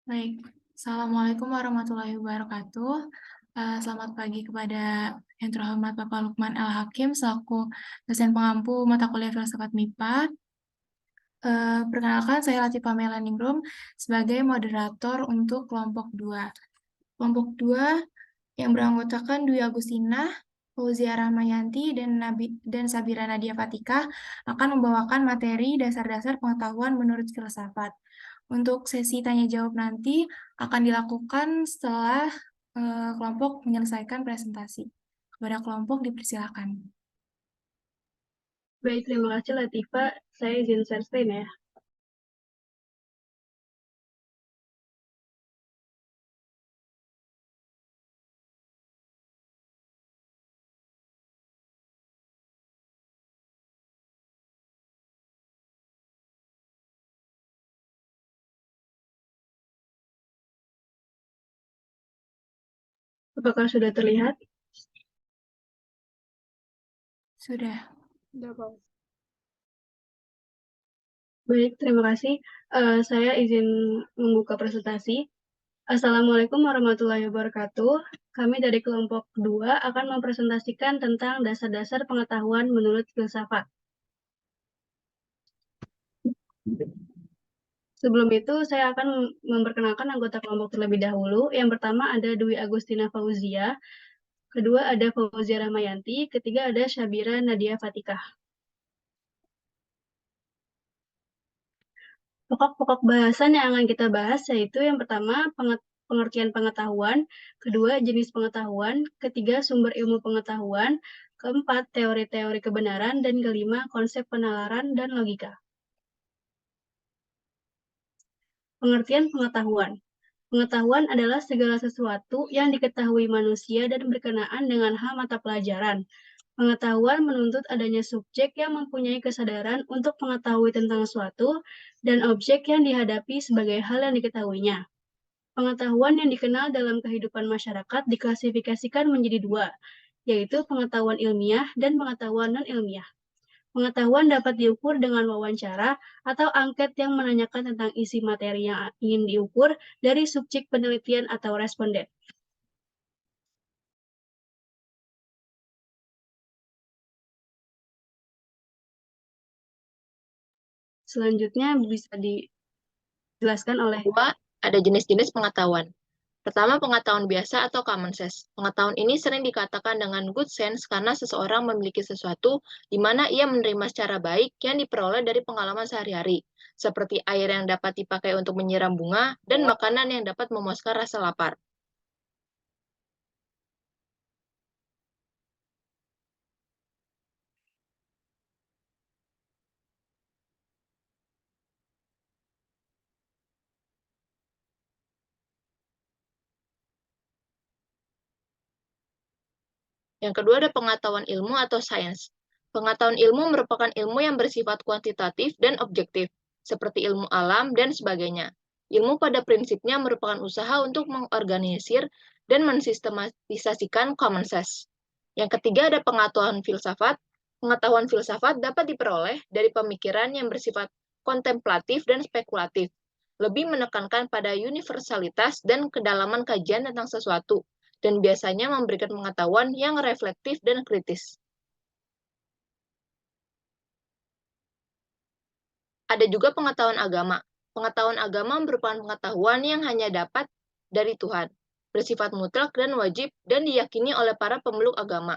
Baik, Assalamualaikum warahmatullahi wabarakatuh. Selamat pagi kepada yang terhormat Bapak Lukman L. Hakim selaku dosen pengampu mata kuliah Filsafat MIPA. Perkenalkan, saya Latifah Melaningrum sebagai moderator untuk kelompok 2. Kelompok 2 yang beranggotakan Dwi Agustina, Fauzia Rahmayanti, dan Sabira Nadia Fatika akan membawakan materi dasar-dasar pengetahuan menurut filsafat. Untuk sesi tanya jawab nanti akan dilakukan setelah kelompok menyelesaikan presentasi. Kepada kelompok dipersilakan. Baik, terima kasih Latifah. Saya izin share screen ya. Apakah sudah terlihat? Sudah. Baik, terima kasih. Saya izin membuka presentasi. Assalamualaikum warahmatullahi wabarakatuh. Kami dari kelompok 2 akan mempresentasikan tentang dasar-dasar pengetahuan menurut filsafat. Sebelum itu, saya akan memperkenalkan anggota kelompok terlebih dahulu. Yang pertama ada Dwi Agustina Fauzia, kedua ada Fauzia Rahmayanti, ketiga ada Sabira Nadia Fatikah. Pokok-pokok bahasan yang akan kita bahas yaitu yang pertama pengertian pengetahuan, kedua jenis pengetahuan, ketiga sumber ilmu pengetahuan, keempat teori-teori kebenaran, dan kelima konsep penalaran dan logika. Pengertian pengetahuan. Pengetahuan adalah segala sesuatu yang diketahui manusia dan berkenaan dengan hal mata pelajaran. Pengetahuan menuntut adanya subjek yang mempunyai kesadaran untuk mengetahui tentang suatu dan objek yang dihadapi sebagai hal yang diketahuinya. Pengetahuan yang dikenal dalam kehidupan masyarakat diklasifikasikan menjadi dua, yaitu pengetahuan ilmiah dan pengetahuan non-ilmiah. Pengetahuan dapat diukur dengan wawancara atau angket yang menanyakan tentang isi materi yang ingin diukur dari subjek penelitian atau responden. Selanjutnya bisa dijelaskan oleh Kedua, ada jenis-jenis pengetahuan. Pertama, pengetahuan biasa atau common sense. Pengetahuan ini sering dikatakan dengan good sense karena seseorang memiliki sesuatu di mana ia menerima secara baik yang diperoleh dari pengalaman sehari-hari, seperti air yang dapat dipakai untuk menyiram bunga dan makanan yang dapat memuaskan rasa lapar. Yang kedua ada pengetahuan ilmu atau sains. Pengetahuan ilmu merupakan ilmu yang bersifat kuantitatif dan objektif, seperti ilmu alam dan sebagainya. Ilmu pada prinsipnya merupakan usaha untuk mengorganisir dan mensistematisasikan common sense. Yang ketiga ada pengetahuan filsafat. Pengetahuan filsafat dapat diperoleh dari pemikiran yang bersifat kontemplatif dan spekulatif, lebih menekankan pada universalitas dan kedalaman kajian tentang sesuatu, dan biasanya memberikan pengetahuan yang reflektif dan kritis. Ada juga pengetahuan agama. Pengetahuan agama merupakan pengetahuan yang hanya dapat dari Tuhan, bersifat mutlak dan wajib, dan diyakini oleh para pemeluk agama.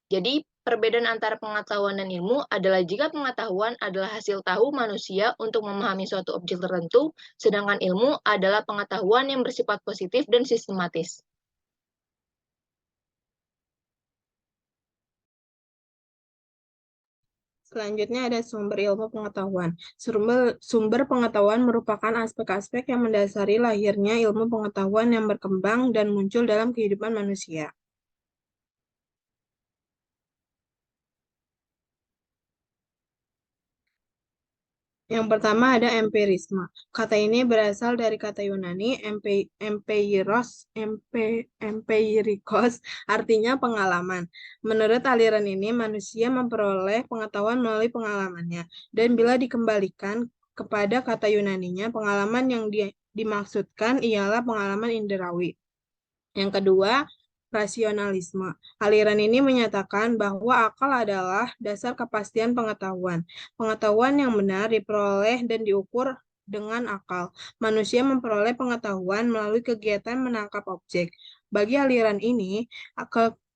Jadi, perbedaan antara pengetahuan dan ilmu adalah jika pengetahuan adalah hasil tahu manusia untuk memahami suatu objek tertentu, sedangkan ilmu adalah pengetahuan yang bersifat positif dan sistematis. Selanjutnya ada sumber ilmu pengetahuan. Sumber pengetahuan merupakan aspek-aspek yang mendasari lahirnya ilmu pengetahuan yang berkembang dan muncul dalam kehidupan manusia. Yang pertama ada empirisme. Kata ini berasal dari kata Yunani empirikos, artinya pengalaman. Menurut aliran ini, manusia memperoleh pengetahuan melalui pengalamannya. Dan bila dikembalikan Kepada kata Yunaninya, pengalaman yang dimaksudkan ialah pengalaman inderawi. Yang kedua, rasionalisme. Aliran ini menyatakan bahwa akal adalah dasar kepastian pengetahuan. Pengetahuan yang benar diperoleh dan diukur dengan akal. Manusia memperoleh pengetahuan melalui kegiatan menangkap objek. Bagi aliran ini,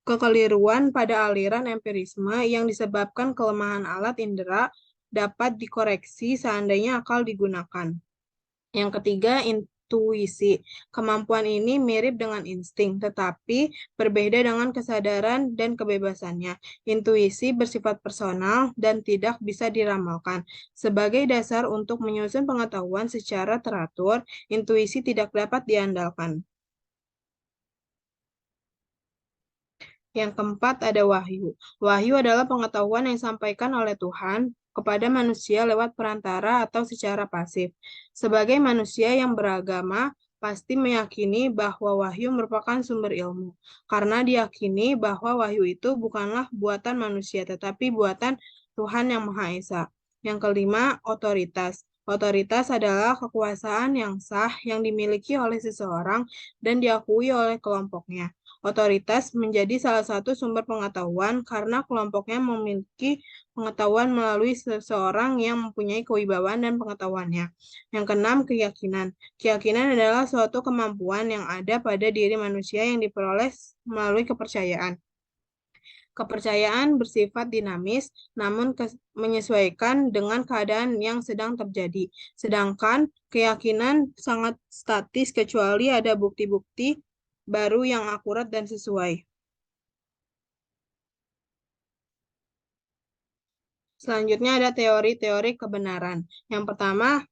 kekeliruan pada aliran empirisme yang disebabkan kelemahan alat indera dapat dikoreksi seandainya akal digunakan. Yang ketiga, intuisi. Kemampuan ini mirip dengan insting, tetapi berbeda dengan kesadaran dan kebebasannya. Intuisi bersifat personal dan tidak bisa diramalkan. Sebagai dasar untuk menyusun pengetahuan secara teratur, intuisi tidak dapat diandalkan. Yang keempat ada wahyu. Wahyu adalah pengetahuan yang disampaikan oleh Tuhan kepada manusia lewat perantara atau secara pasif. Sebagai manusia yang beragama, pasti meyakini bahwa wahyu merupakan sumber ilmu, karena diyakini bahwa wahyu itu bukanlah buatan manusia, tetapi buatan Tuhan yang Maha Esa. Yang kelima, otoritas. Otoritas adalah kekuasaan yang sah yang dimiliki oleh seseorang dan diakui oleh kelompoknya. Otoritas menjadi salah satu sumber pengetahuan karena kelompoknya memiliki pengetahuan melalui seseorang yang mempunyai kewibawaan dan pengetahuannya. Yang keenam, keyakinan. Keyakinan adalah suatu kemampuan yang ada pada diri manusia yang diperoleh melalui kepercayaan. Kepercayaan bersifat dinamis, namun menyesuaikan dengan keadaan yang sedang terjadi. Sedangkan keyakinan sangat statis kecuali ada bukti-bukti baru yang akurat dan sesuai. Selanjutnya ada teori-teori kebenaran. Yang pertama,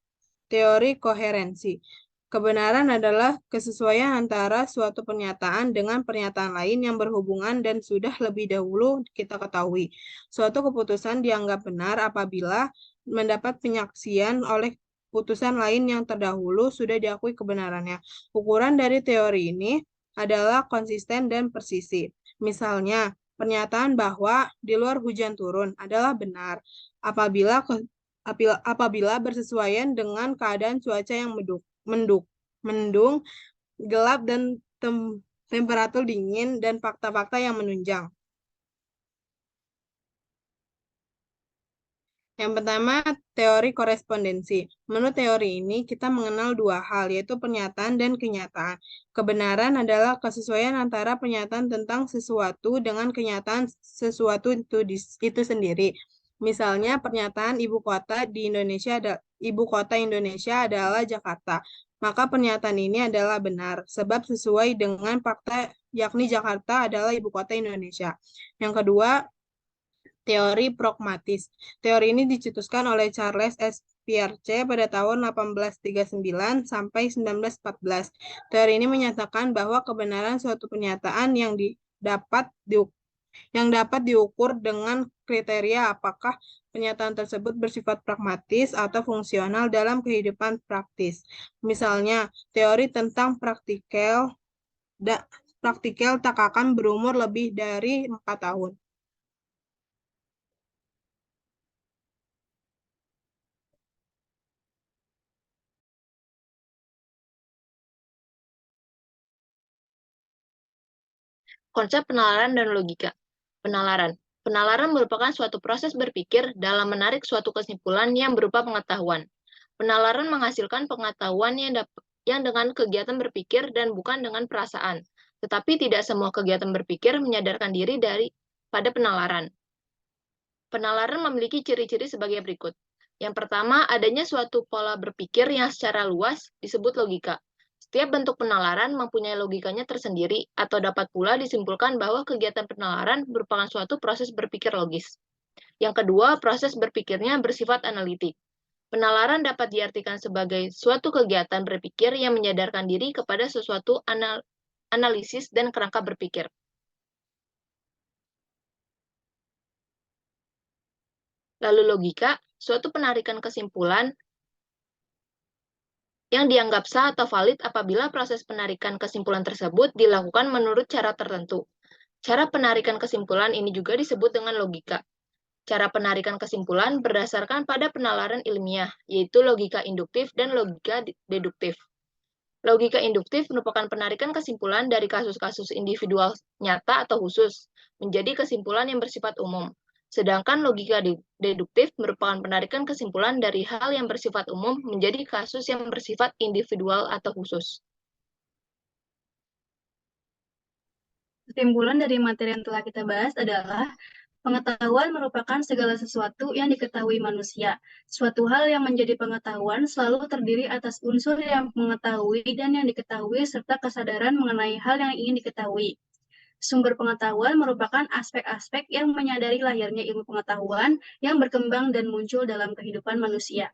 teori koherensi. Kebenaran adalah kesesuaian antara suatu pernyataan dengan pernyataan lain yang berhubungan dan sudah lebih dahulu kita ketahui. Suatu keputusan dianggap benar apabila mendapat penyaksian oleh putusan lain yang terdahulu sudah diakui kebenarannya. Ukuran dari teori ini adalah konsisten dan presisi. Misalnya, pernyataan bahwa di luar hujan turun adalah benar apabila bersesuaian dengan keadaan cuaca yang mendung, gelap, dan temperatur dingin, dan fakta-fakta yang menunjang. Yang pertama, teori korespondensi. Menurut teori ini, kita mengenal dua hal, yaitu pernyataan dan kenyataan. Kebenaran adalah kesesuaian antara pernyataan tentang sesuatu dengan kenyataan sesuatu itu sendiri. Misalnya, pernyataan ibu kota Indonesia adalah Jakarta. Maka pernyataan ini adalah benar, sebab sesuai dengan fakta, yakni Jakarta adalah ibu kota Indonesia. Yang kedua, teori pragmatis. Teori ini dicetuskan oleh Charles S. Peirce pada tahun 1839 sampai 1914. Teori ini menyatakan bahwa kebenaran suatu pernyataan yang dapat diukur dengan kriteria apakah pernyataan tersebut bersifat pragmatis atau fungsional dalam kehidupan praktis. Misalnya, teori tentang praktikel tak akan berumur lebih dari 4 tahun. Konsep penalaran dan logika. Penalaran. Penalaran merupakan suatu proses berpikir dalam menarik suatu kesimpulan yang berupa pengetahuan. Penalaran menghasilkan pengetahuan yang dengan kegiatan berpikir dan bukan dengan perasaan. Tetapi tidak semua kegiatan berpikir menyadarkan diri pada penalaran. Penalaran memiliki ciri-ciri sebagai berikut. Yang pertama, adanya suatu pola berpikir yang secara luas disebut logika. Setiap bentuk penalaran mempunyai logikanya tersendiri, atau dapat pula disimpulkan bahwa kegiatan penalaran merupakan suatu proses berpikir logis. Yang kedua, proses berpikirnya bersifat analitik. Penalaran dapat diartikan sebagai suatu kegiatan berpikir yang menyadarkan diri kepada sesuatu analisis dan kerangka berpikir. Lalu logika, suatu penarikan kesimpulan yang dianggap sah atau valid apabila proses penarikan kesimpulan tersebut dilakukan menurut cara tertentu. Cara penarikan kesimpulan ini juga disebut dengan logika. Cara penarikan kesimpulan berdasarkan pada penalaran ilmiah, yaitu logika induktif dan logika deduktif. Logika induktif merupakan penarikan kesimpulan dari kasus-kasus individual nyata atau khusus menjadi kesimpulan yang bersifat umum. Sedangkan logika deduktif merupakan penarikan kesimpulan dari hal yang bersifat umum menjadi kasus yang bersifat individual atau khusus. Kesimpulan dari materi yang telah kita bahas adalah pengetahuan merupakan segala sesuatu yang diketahui manusia. Suatu hal yang menjadi pengetahuan selalu terdiri atas unsur yang mengetahui dan yang diketahui serta kesadaran mengenai hal yang ingin diketahui. Sumber pengetahuan merupakan aspek-aspek yang menyadari lahirnya ilmu pengetahuan yang berkembang dan muncul dalam kehidupan manusia.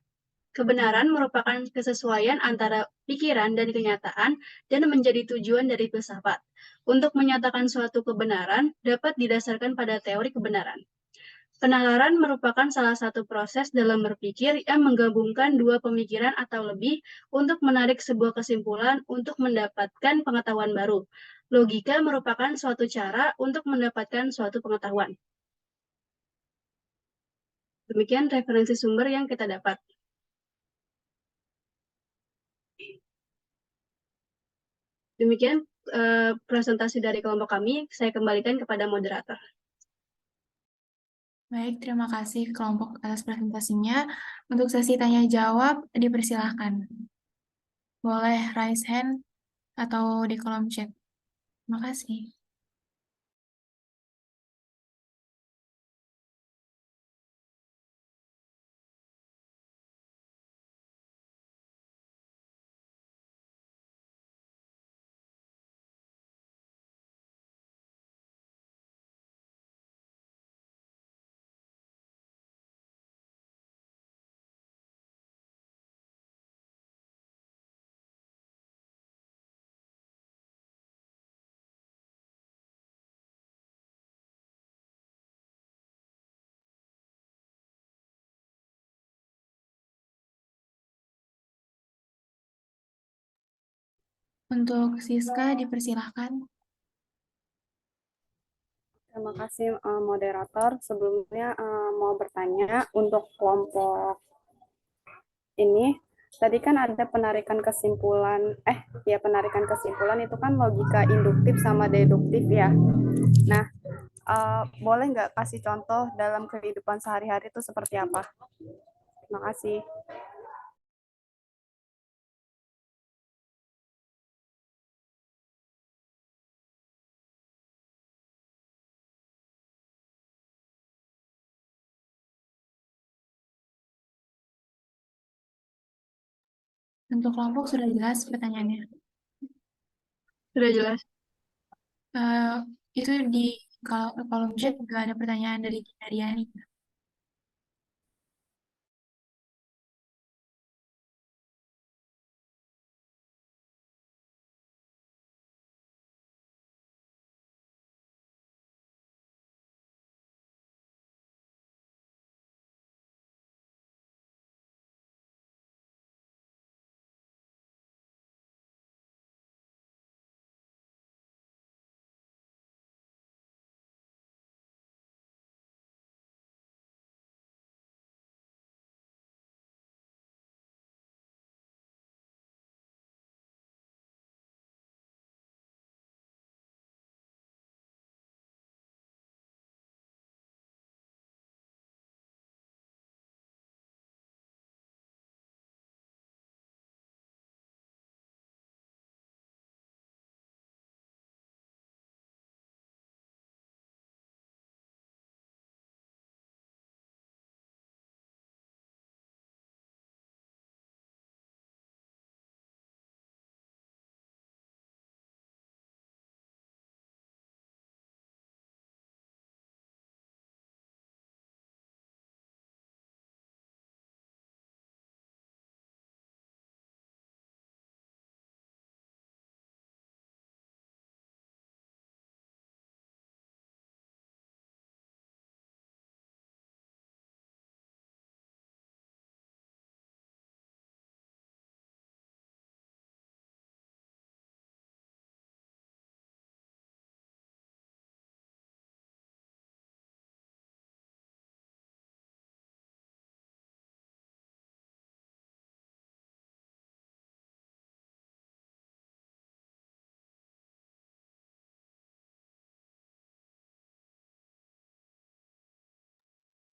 Kebenaran merupakan kesesuaian antara pikiran dan kenyataan dan menjadi tujuan dari filsafat. Untuk menyatakan suatu kebenaran dapat didasarkan pada teori kebenaran. Penalaran merupakan salah satu proses dalam berpikir yang menggabungkan dua pemikiran atau lebih untuk menarik sebuah kesimpulan untuk mendapatkan pengetahuan baru. Logika merupakan suatu cara untuk mendapatkan suatu pengetahuan. Demikian referensi sumber yang kita dapat. Demikian presentasi dari kelompok kami. Saya kembalikan kepada moderator. Baik, terima kasih kelompok atas presentasinya. Untuk sesi tanya jawab, dipersilahkan. Boleh raise hand atau di kolom chat. Terima kasih. Untuk Siska, dipersilahkan. Terima kasih moderator. Sebelumnya mau bertanya untuk kelompok ini. Tadi kan ada penarikan kesimpulan, penarikan kesimpulan itu kan logika induktif sama deduktif ya. Nah, boleh nggak kasih contoh dalam kehidupan sehari-hari itu seperti apa? Terima kasih. Untuk kelompok sudah jelas pertanyaannya. Sudah jelas. Itu di kolom chat juga ada pertanyaan dari Daryani.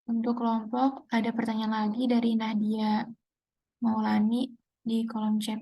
Untuk kelompok, ada pertanyaan lagi dari Nadia Maulani di kolom chat.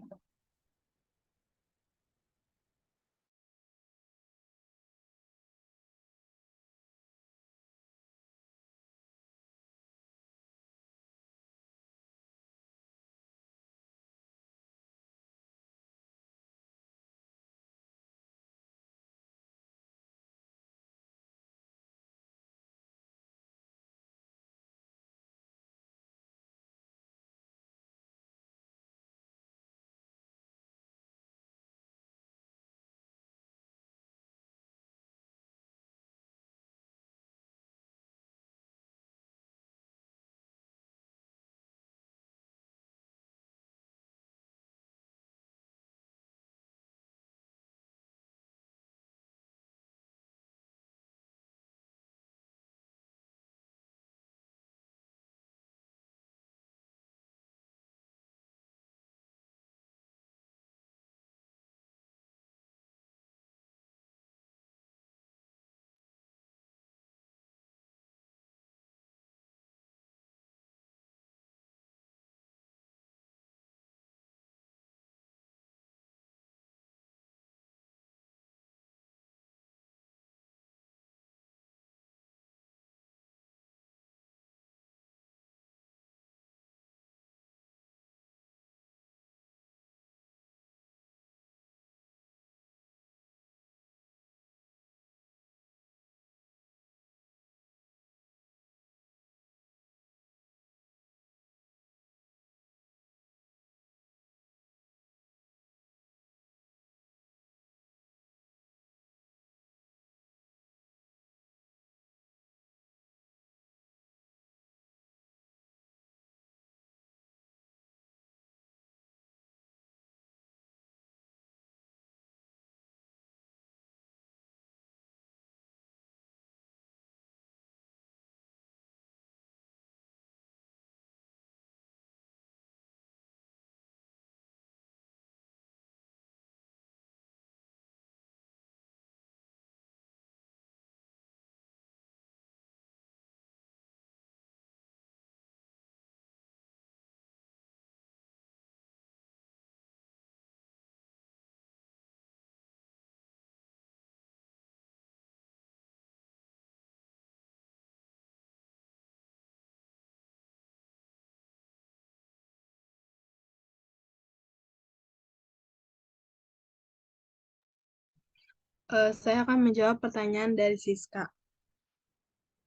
Saya akan menjawab pertanyaan dari Siska.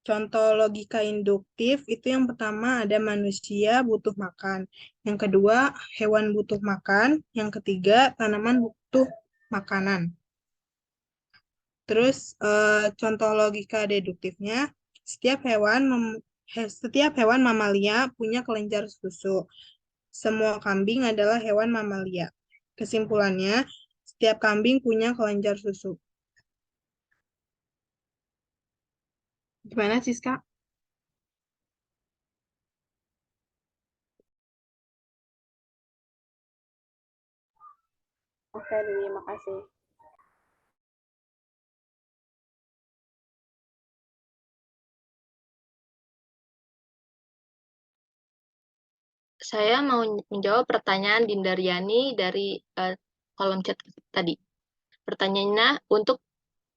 Contoh logika induktif itu yang pertama ada manusia butuh makan. Yang kedua, hewan butuh makan. Yang ketiga, tanaman butuh makanan. Terus contoh logika deduktifnya, setiap hewan mamalia punya kelenjar susu. Semua kambing adalah hewan mamalia. Kesimpulannya, setiap kambing punya kelenjar susu. Gimana, Siska? Oke, Dwi, makasih. Saya mau menjawab pertanyaan Dinda Riani dari kolom chat tadi. Pertanyaannya, untuk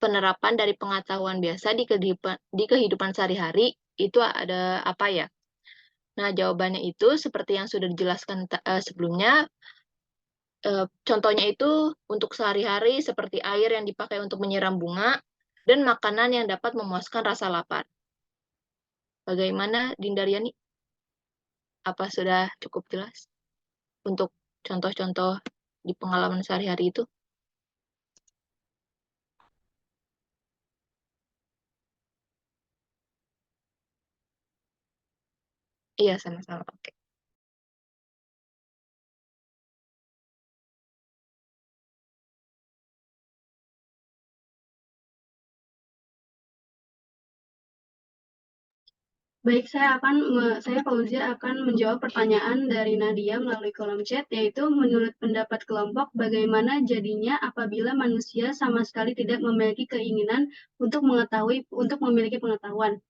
penerapan dari pengetahuan biasa di kehidupan sehari-hari, itu ada apa ya? Nah, jawabannya itu seperti yang sudah dijelaskan sebelumnya, contohnya itu untuk sehari-hari seperti air yang dipakai untuk menyiram bunga, dan makanan yang dapat memuaskan rasa lapar. Bagaimana, Dinda Riani? Apa sudah cukup jelas untuk contoh-contoh di pengalaman sehari-hari itu? Iya, sama-sama. Oke. Baik, saya Fauzia akan menjawab pertanyaan dari Nadia melalui kolom chat, yaitu menurut pendapat kelompok, bagaimana jadinya apabila manusia sama sekali tidak memiliki keinginan untuk memiliki pengetahuan.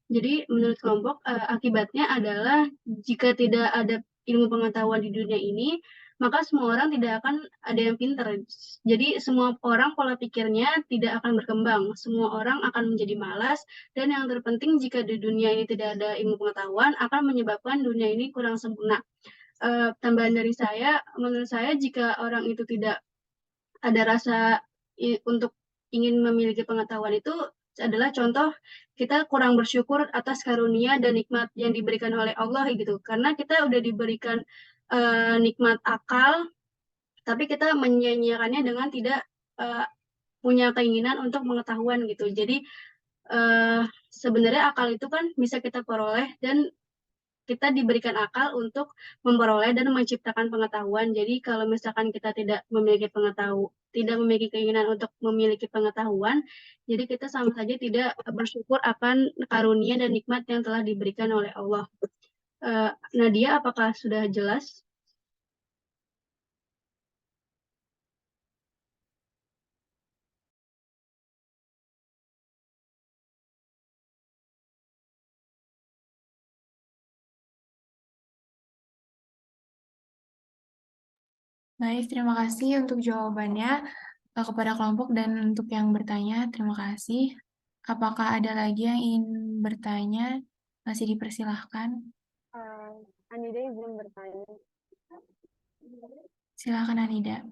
Jadi menurut kelompok akibatnya adalah jika tidak ada ilmu pengetahuan di dunia ini, maka semua orang tidak akan ada yang pintar. Jadi semua orang pola pikirnya tidak akan berkembang. Semua orang akan menjadi malas dan yang terpenting jika di dunia ini tidak ada ilmu pengetahuan akan menyebabkan dunia ini kurang sempurna. Tambahan dari saya, menurut saya jika orang itu tidak ada rasa untuk ingin memiliki pengetahuan itu adalah contoh kita kurang bersyukur atas karunia dan nikmat yang diberikan oleh Allah gitu. Karena kita udah diberikan nikmat akal, tapi kita menyia-nyiakannya dengan tidak punya keinginan untuk pengetahuan gitu. Jadi sebenarnya akal itu kan bisa kita peroleh dan kita diberikan akal untuk memperoleh dan menciptakan pengetahuan. Jadi kalau misalkan kita tidak memiliki keinginan untuk memiliki pengetahuan, jadi kita sama saja tidak bersyukur akan karunia dan nikmat yang telah diberikan oleh Allah. Nadia, apakah sudah jelas? Baik, terima kasih untuk jawabannya kepada kelompok dan untuk yang bertanya, terima kasih. Apakah ada lagi yang ingin bertanya? Masih dipersilahkan. Anida izin bertanya. Silakan Anida.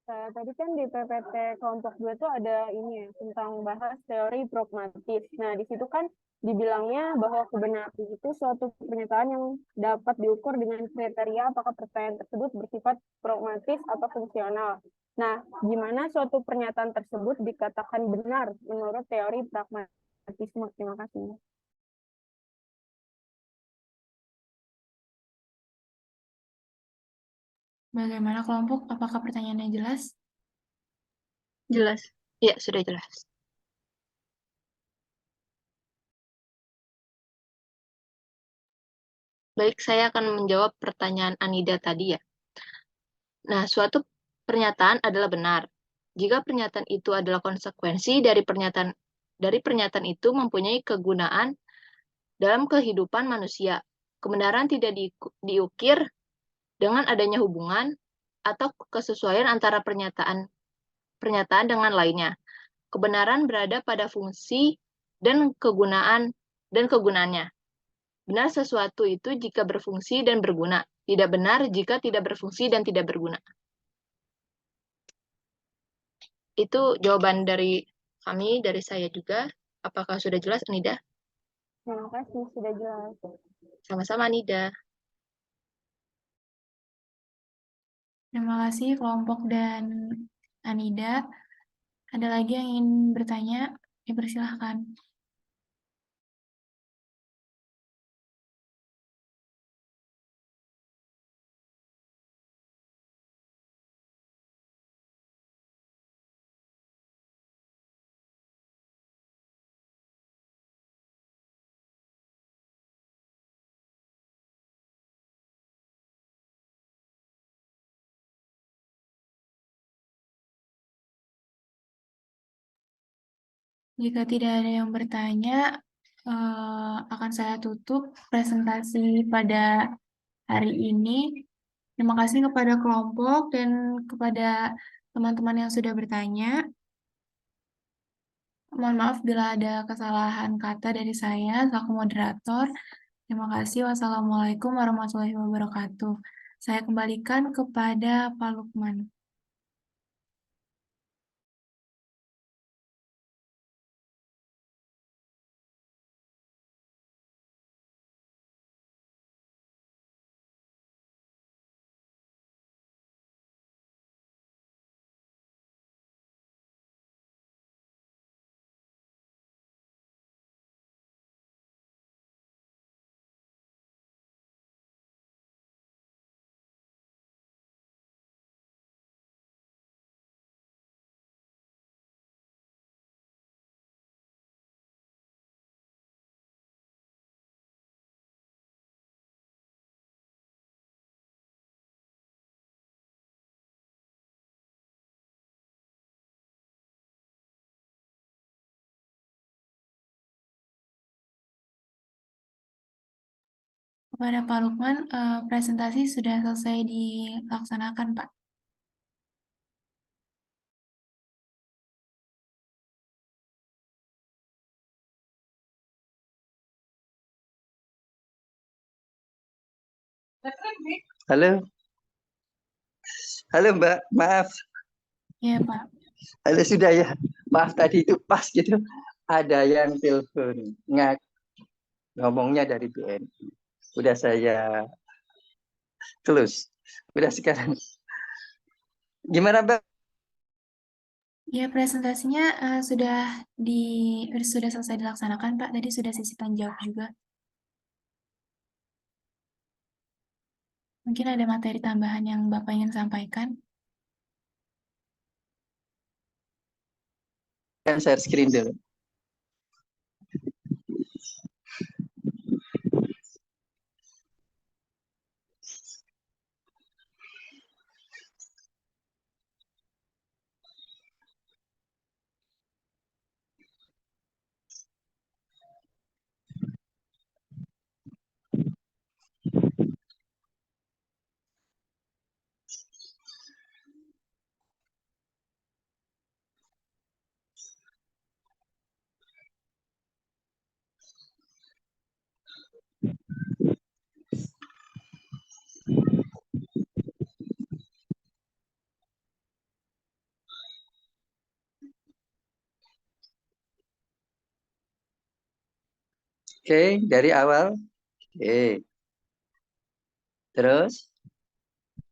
Tadi kan di PPT kelompok 2 tuh ada ini ya, tentang bahas teori pragmatis. Nah, di situ kan dibilangnya bahwa kebenaran itu suatu pernyataan yang dapat diukur dengan kriteria apakah pertanyaan tersebut bersifat pragmatis atau fungsional. Nah, gimana suatu pernyataan tersebut dikatakan benar menurut teori pragmatisme? Terima kasih. Bagaimana kelompok? Apakah pertanyaannya jelas? Jelas. Ya, sudah jelas. Baik, saya akan menjawab pertanyaan Anida tadi ya. Nah, suatu pernyataan adalah benar jika pernyataan itu adalah konsekuensi dari pernyataan itu mempunyai kegunaan dalam kehidupan manusia. Kebenaran tidak diukir dengan adanya hubungan atau kesesuaian antara pernyataan dengan lainnya. Kebenaran berada pada fungsi dan kegunaannya. Benar sesuatu itu jika berfungsi dan berguna, tidak benar jika tidak berfungsi dan tidak berguna. Itu jawaban dari kami, dari saya juga. Apakah sudah jelas, Anida? Terima kasih, sudah jelas. Sama-sama, Anida. Terima kasih kelompok dan Anida. Ada lagi yang ingin bertanya? Dipersilahkan. Jika tidak ada yang bertanya, akan saya tutup presentasi pada hari ini. Terima kasih kepada kelompok dan kepada teman-teman yang sudah bertanya. Mohon maaf bila ada kesalahan kata dari saya selaku moderator. Terima kasih. Wassalamualaikum warahmatullahi wabarakatuh. Saya kembalikan kepada Pak Lukman. Kepada Pak Lukman, presentasi sudah selesai dilaksanakan, Pak. Halo, halo Mbak, maaf. Ya, Pak. Halo sudah ya, maaf tadi itu pas gitu. Ada yang telepon, ngomongnya dari BNI. Udah saya close. Udah sekarang. Gimana Mbak? Ya, presentasinya sudah selesai dilaksanakan, Pak. Tadi sudah sesi tanya jawab juga. Mungkin ada materi tambahan yang Bapak ingin sampaikan. Kan share screen dulu. Oke, dari awal. Oke. Terus?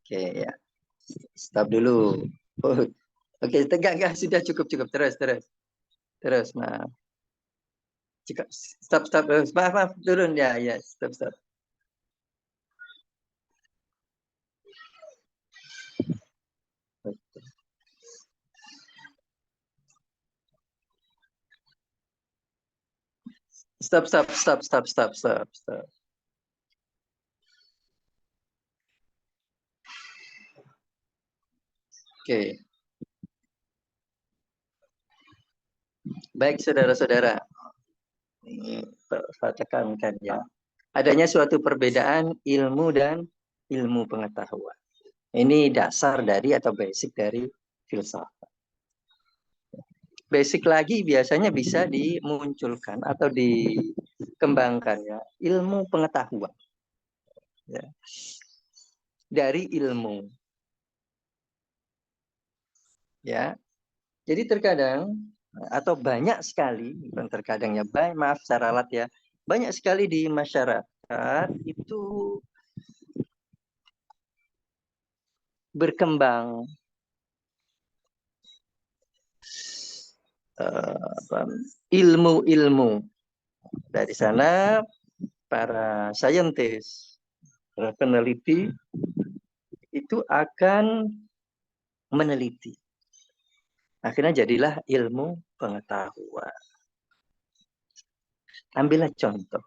Oke ya. Stop dulu. Oh, oke, enggak, sudah cukup. Terus, maaf. Stop. Maaf, turun ya, stop. Stop. Oke. Baik, saudara-saudara. Ini saya tekankan ya. Adanya suatu perbedaan ilmu dan ilmu pengetahuan. Ini dasar dari atau basic dari filsafat. Basic lagi biasanya bisa dimunculkan atau dikembangkan ya, ilmu pengetahuan. Ya. Dari ilmu. Ya. Jadi terkadang atau banyak sekali, bukan terkadang ya, maaf saya ralat ya, banyak sekali di masyarakat itu berkembang ilmu-ilmu. Dari sana para saintis, para peneliti itu akan meneliti. Akhirnya jadilah ilmu pengetahuan. Ambillah contoh.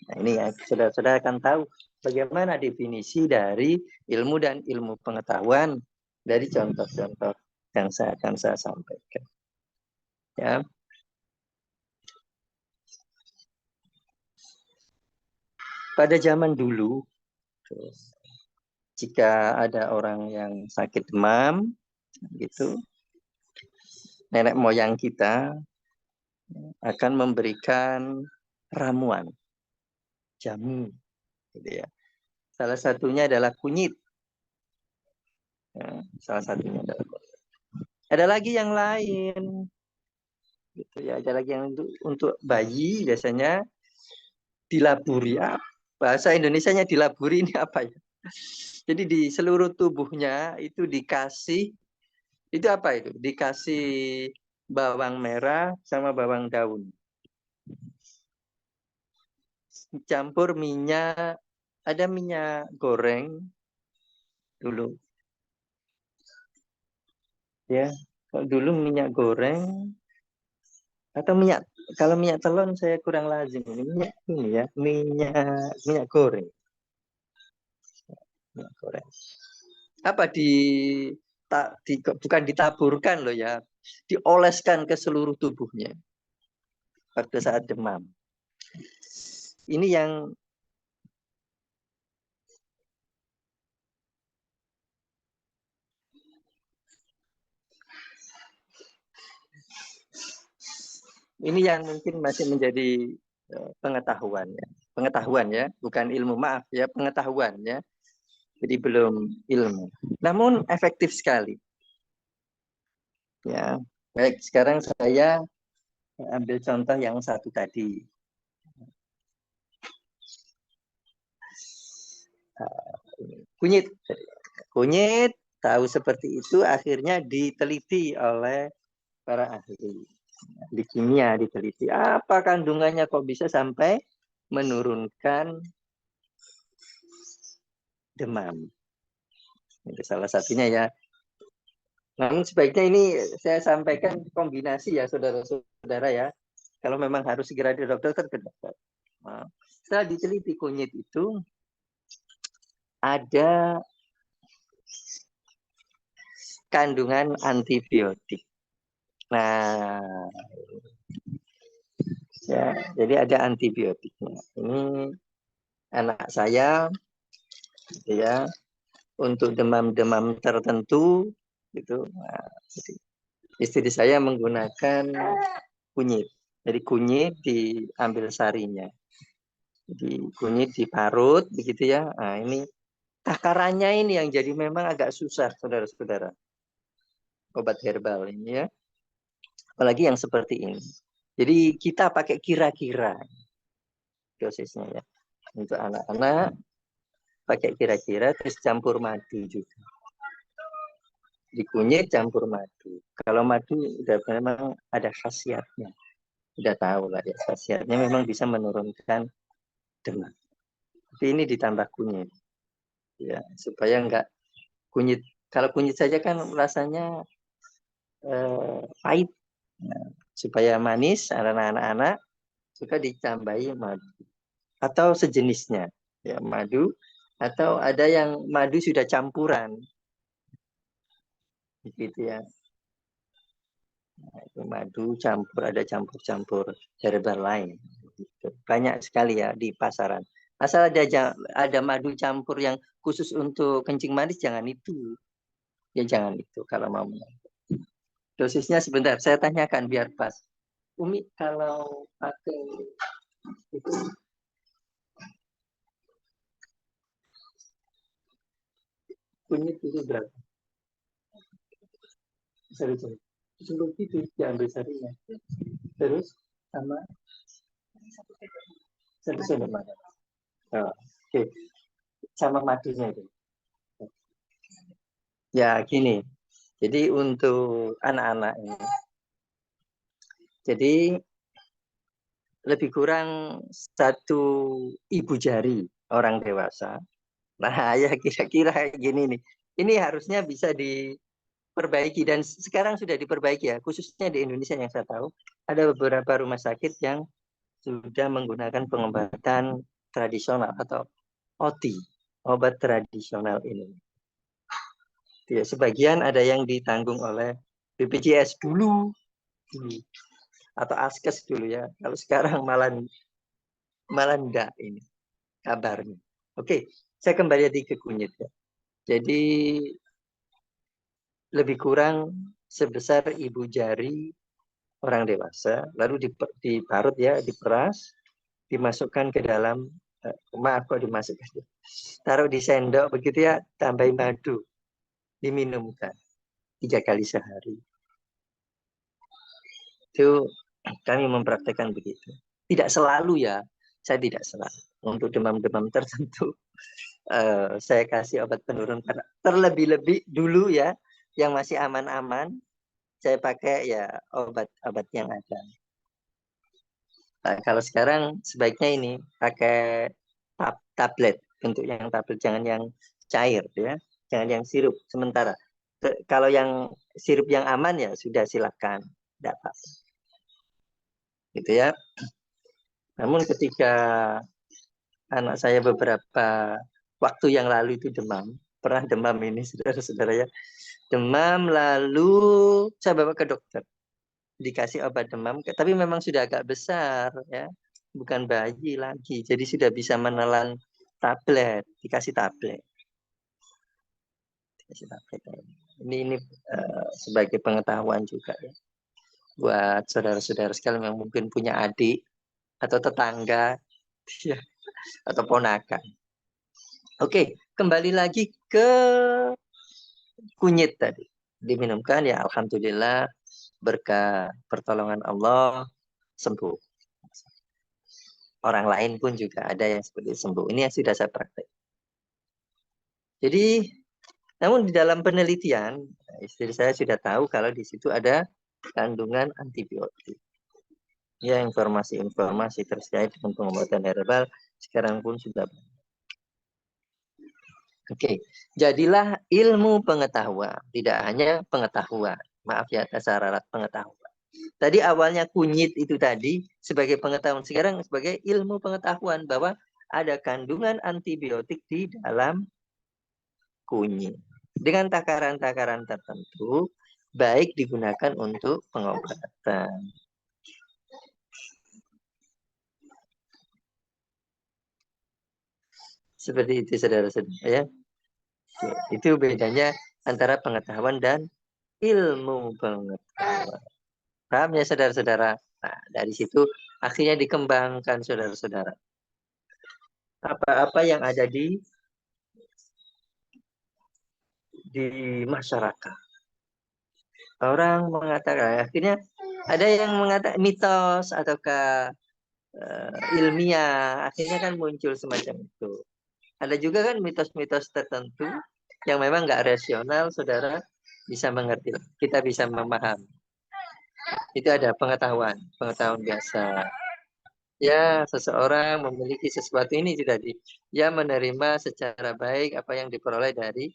Nah, ini ya, saudara-saudara akan tahu bagaimana definisi dari ilmu dan ilmu pengetahuan dari contoh-contoh yang akan saya sampaikan. Ya. Pada zaman dulu, jika ada orang yang sakit demam, gitu, nenek moyang kita akan memberikan ramuan, jamu, gitu ya. Salah satunya adalah kunyit. Ya, salah satunya adalah kunyit. Ada lagi yang lain, gitu ya. Ada lagi yang untuk bayi biasanya dilaburi. Bahasa Indonesianya dilaburi ini apa ya? Jadi di seluruh tubuhnya itu dikasih, itu apa itu? Dikasih bawang merah sama bawang daun. Campur minyak, ada minyak goreng dulu. Ya, kalau dulu minyak goreng atau minyak, kalau minyak telon saya kurang lazim minyak ini ya, minyak goreng. Minyak goreng. Apa bukan ditaburkan loh ya, dioleskan ke seluruh tubuhnya pada saat demam. Ini yang Ini yang mungkin masih menjadi pengetahuan ya, bukan ilmu, maaf ya, pengetahuan ya. Jadi belum ilmu. Namun efektif sekali. Ya, baik. Sekarang saya ambil contoh yang satu tadi. Kunyit. Kunyit tahu seperti itu akhirnya diteliti oleh para ahli. Di kimia diteliti. Apa kandungannya kok bisa sampai menurunkan demam. Itu salah satunya ya. Namun sebaiknya ini saya sampaikan kombinasi ya saudara-saudara ya. Kalau memang harus segera di dokter, ke dokter. Nah, setelah diteliti kunyit itu ada kandungan antibiotik. Nah, ya, jadi ada antibiotiknya. Ini anak saya, ya, untuk demam-demam tertentu, gitu. Nah, istri saya menggunakan kunyit. Jadi kunyit diambil sarinya. Jadi kunyit diparut, begitu ya. Nah, ini takarannya ini yang jadi memang agak susah, saudara-saudara. Obat herbal ini ya. Apalagi yang seperti ini. Jadi kita pakai kira-kira dosisnya ya. Untuk anak-anak pakai kira-kira, terus campur madu juga. Di kunyit campur madu. Kalau madu udah memang ada khasiatnya. Udah tahu lah ya, khasiatnya memang bisa menurunkan demam. Tapi ini ditambah kunyit. Ya, supaya enggak kunyit. Kalau kunyit saja kan rasanya pahit. Nah, supaya manis, anak-anak suka ditambahi madu atau sejenisnya ya, madu, atau ada yang madu sudah campuran gitu ya. Nah, itu madu campur, ada campur-campur herbal lain gitu. Banyak sekali ya di pasaran. Asal ada madu campur yang khusus untuk kencing manis, jangan itu ya, jangan itu kalau mau. Dosisnya sebentar saya tanyakan biar pas. Umi, kalau pakai itu kunyit itu berapa? Sari-sari. Sebelum itu diambil sarinya. Terus sama satu sendok makan. Oh, oke. Sama madunya itu. Ya gini. Jadi untuk anak-anak ini, jadi lebih kurang 1 ibu jari orang dewasa. Nah, ya kira-kira gini nih. Ini harusnya bisa diperbaiki dan sekarang sudah diperbaiki ya. Khususnya di Indonesia yang saya tahu, ada beberapa rumah sakit yang sudah menggunakan pengobatan tradisional atau OT, obat tradisional ini. Ya, sebagian ada yang ditanggung oleh BPJS dulu atau Askes dulu ya. Kalau sekarang malah enggak ini kabarnya. Oke, saya kembali lagi ke kunyit ya. Jadi lebih kurang sebesar ibu jari orang dewasa, lalu diparut ya, diperas, dimasukkan ke dalam, maaf kok dimasukkan, taruh di sendok begitu ya, tambahin madu, diminumkan 3 kali sehari. Itu kami mempraktekkan begitu. Tidak selalu ya, saya tidak selalu. Untuk demam-demam tertentu, saya kasih obat penurun. Terlebih-lebih dulu ya, yang masih aman-aman, saya pakai ya obat-obat yang ada. Nah, kalau sekarang sebaiknya ini pakai tablet, bentuk yang tablet, jangan yang cair ya, jangan yang sirup sementara. Kalau yang sirup yang aman ya sudah silakan, tidak apa-apa. Gitu ya. Namun ketika anak saya beberapa waktu yang lalu itu pernah demam ini saudara-saudara ya, demam lalu saya bawa ke dokter, dikasih obat demam, tapi memang sudah agak besar ya, bukan bayi lagi, jadi sudah bisa menelan tablet, dikasih tablet. Ini sebagai pengetahuan juga ya. buat saudara-saudara sekalian yang mungkin punya adik atau tetangga ya, atau ponakan. Oke, kembali lagi ke kunyit tadi. Diminumkan ya alhamdulillah berkah pertolongan Allah sembuh. Orang lain pun juga ada yang seperti sembuh. Ini yang sudah saya praktek. Jadi, namun di dalam penelitian, istri saya sudah tahu kalau di situ ada kandungan antibiotik. Ya, informasi-informasi terkait dengan pengobatan herbal sekarang pun sudah banyak. Oke, jadilah ilmu pengetahuan, tidak hanya pengetahuan. Maaf ya atas syarat pengetahuan. Tadi awalnya kunyit itu tadi sebagai pengetahuan, sekarang sebagai ilmu pengetahuan bahwa ada kandungan antibiotik di dalam kunyit. Dengan takaran-takaran tertentu, baik digunakan untuk pengobatan. Seperti itu saudara-saudara ya. Itu bedanya antara pengetahuan dan ilmu pengetahuan. Paham ya saudara-saudara? Nah, dari situ akhirnya dikembangkan saudara-saudara. Apa-apa yang ada di masyarakat. Orang mengatakan, akhirnya ada yang mengatakan mitos ataukah ilmiah, akhirnya kan muncul semacam itu. Ada juga kan mitos-mitos tertentu yang memang nggak rasional, saudara bisa mengerti. Kita bisa memahami. Itu ada pengetahuan biasa. Ya, seseorang memiliki sesuatu ini sudah dia menerima secara baik apa yang diperoleh dari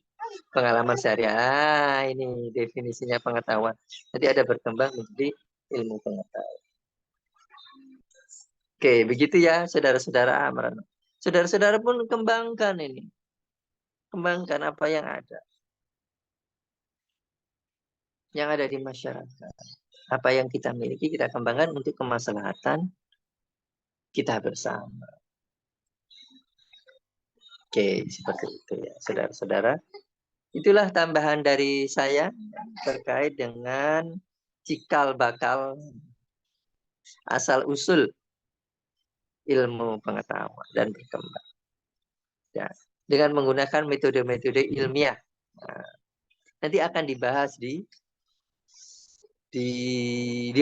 pengalaman sehari-hari. Ini definisinya pengetahuan. Jadi ada berkembang menjadi ilmu pengetahuan. Oke, begitu ya saudara-saudara Amran. Saudara-saudara pun kembangkan ini. Kembangkan apa yang ada. Yang ada di masyarakat. Apa yang kita miliki kita kembangkan untuk kemaslahatan kita bersama. Oke, seperti itu ya saudara-saudara. Itulah tambahan dari saya terkait dengan cikal bakal asal-usul ilmu pengetahuan dan berkembang. Ya, dengan menggunakan metode-metode ilmiah. Nah, nanti akan dibahas di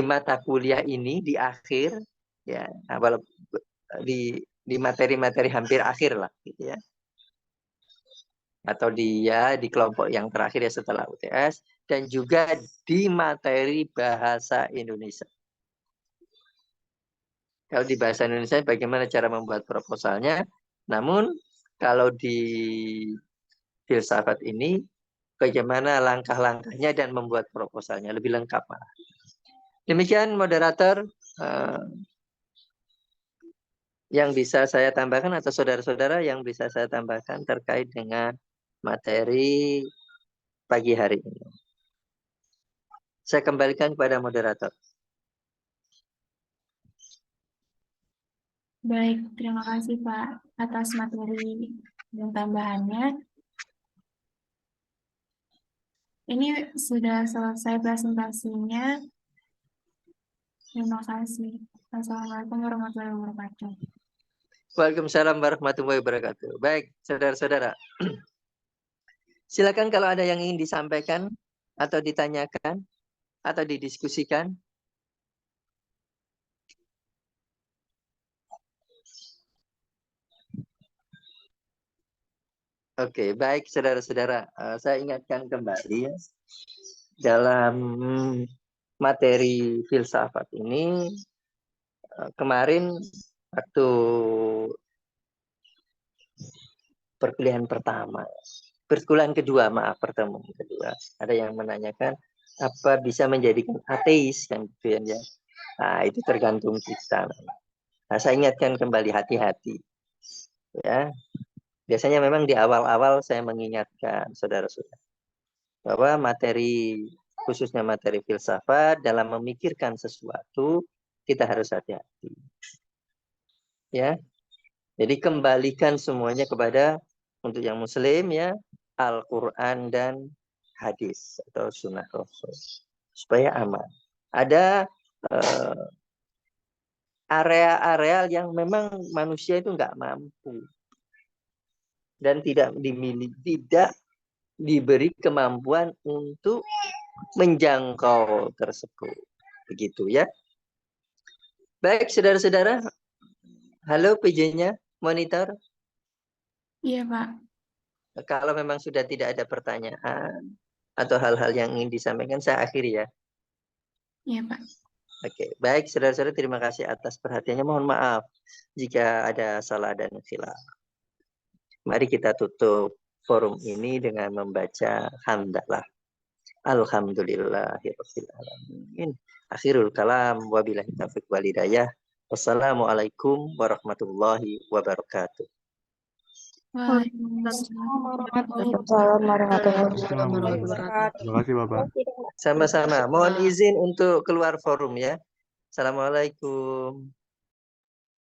mata kuliah ini di akhir ya, di materi-materi hampir akhir lah gitu ya. Atau dia di kelompok yang terakhir ya setelah UTS dan juga di materi bahasa Indonesia. Kalau di bahasa Indonesia bagaimana cara membuat proposalnya, namun kalau di filsafat ini bagaimana langkah-langkahnya dan membuat proposalnya lebih lengkap. Demikian moderator yang bisa saya tambahkan atau saudara-saudara yang bisa saya tambahkan terkait dengan materi pagi hari ini. Saya kembalikan kepada moderator. Baik, terima kasih Pak atas materi dan tambahannya. Ini sudah selesai presentasinya. Terima kasih. Assalamualaikum warahmatullahi wabarakatuh. Waalaikumsalam warahmatullahi wabarakatuh. Baik, saudara-saudara. Silakan kalau ada yang ingin disampaikan atau ditanyakan atau didiskusikan. Oke, baik saudara-saudara. Saya ingatkan kembali ya, dalam materi filsafat ini kemarin waktu perkuliahan pertama, perkuliahan kedua, maaf, pertemuan kedua, ada yang menanyakan apa bisa menjadikan ateis kan gitu ya. Nah, itu tergantung kita. Nah, saya ingatkan kembali hati-hati. Ya. Biasanya memang di awal-awal saya mengingatkan saudara-saudara bahwa materi khususnya materi filsafat dalam memikirkan sesuatu kita harus hati-hati. Ya. Jadi kembalikan semuanya kepada untuk yang muslim ya Al-Qur'an dan hadis atau sunnah Rasul supaya aman. Ada area-area yang memang manusia itu nggak mampu dan tidak diberi kemampuan untuk menjangkau tersebut. Begitu ya. Baik, saudara-saudara. Halo PJ-nya, monitor. Iya, Pak. Kalau memang sudah tidak ada pertanyaan atau hal-hal yang ingin disampaikan, saya akhiri ya. Iya, Pak. Oke, baik saudara-saudara, terima kasih atas perhatiannya. Mohon maaf jika ada salah dan khilaf. Mari kita tutup forum ini dengan membaca hamdalah. Alhamdulillahirabbil alamin. Akhirul kalam, wabillahi taufiq wal hidayah. Wassalamualaikum warahmatullahi wabarakatuh. Waalaikumsalam warahmatullahi Waalaikumsalam warahmatullahi Warahmatullahi wabarakatuh. wabarakatuh. Terima kasih Bapak. Sama-sama. Mohon izin untuk keluar forum ya. Assalamualaikum.